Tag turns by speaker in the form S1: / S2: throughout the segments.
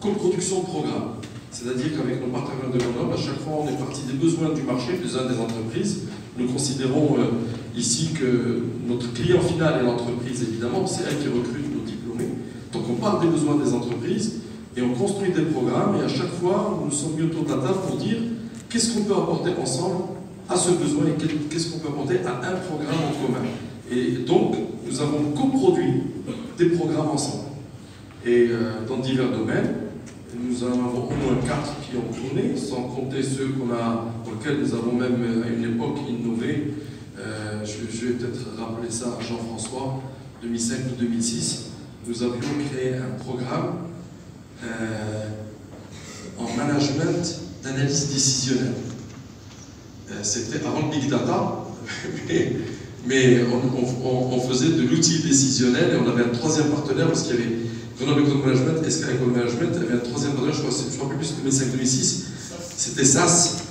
S1: coproduction de programmes. C'est-à-dire qu'avec nos partenaires de Grenoble, à chaque fois, on est parti des besoins du marché, des uns des entreprises. Nous considérons ici que notre client final est l'entreprise, évidemment, c'est elle qui recrute nos diplômés. Donc on part des besoins des entreprises et on construit des programmes et à chaque fois, nous sommes mis autour de la table pour dire qu'est-ce qu'on peut apporter ensemble à ce besoin et qu'est-ce qu'on peut apporter à un programme en commun. Et donc, nous avons coproduit des programmes ensemble. Et dans divers domaines, nous en avons au moins 4 qui ont tourné, sans compter ceux pour lesquels nous avons même à une époque innové. Je vais peut-être rappeler ça à Jean-François, 2005 ou 2006. Nous avions créé un programme en management d'analyse décisionnelle. C'était avant le Big Data, mais on faisait de l'outil décisionnel et on avait un troisième partenaire parce qu'il y avait Grenoble École Management et Sky École Management, il y avait un troisième partenaire, je crois plus 2005-2006, c'était SAS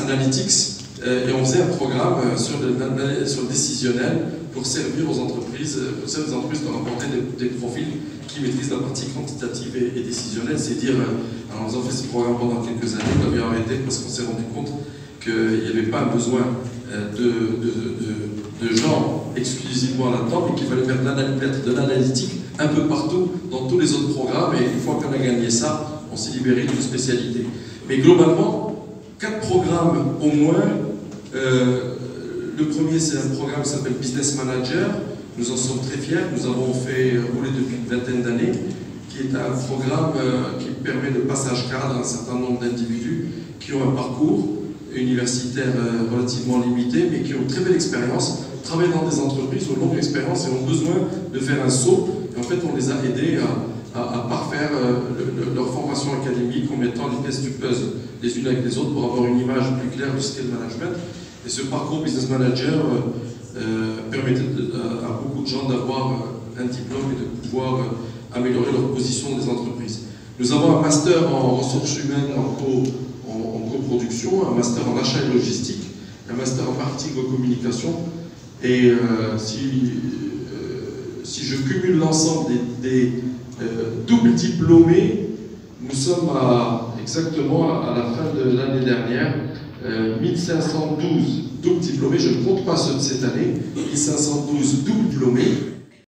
S1: Analytics, et on faisait un programme sur le décisionnel pour servir aux entreprises, de rapporter des profils qui maîtrisent la partie quantitative et décisionnelle. C'est dire, alors nous avons fait ce programme pendant quelques années, on avait arrêté parce qu'on s'est rendu compte qu'il n'y avait pas un besoin de gens exclusivement là-dedans, mais qu'il fallait mettre de l'analytique un peu partout dans tous les autres programmes, et une fois qu'on a gagné ça, on s'est libéré d'une spécialité. Mais globalement, 4 programmes au moins. Le premier, c'est un programme qui s'appelle Business Manager. Nous en sommes très fiers. Nous avons fait rouler depuis une vingtaine d'années, qui est un programme qui permet le passage cadre à un certain nombre d'individus qui ont un parcours universitaire relativement limité, mais qui ont une très belle expérience, travaillent dans des entreprises, ont une longue expérience et ont besoin de faire un saut. Et en fait, on les a aidés à parfaire leur formation académique en mettant les pièces du puzzle les unes avec les autres pour avoir une image plus claire du skill management. Et ce parcours Business Manager permettait à beaucoup de gens d'avoir un diplôme et de pouvoir améliorer leur position dans les entreprises. Nous avons un master en ressources humaines en coproduction, un master en achat et logistique, un master en marketing et communication. Et si je cumule l'ensemble des doubles diplômés, nous sommes exactement à la fin de l'année dernière, 1512 doubles diplômés, je ne compte pas ceux de cette année, 1512 doubles diplômés,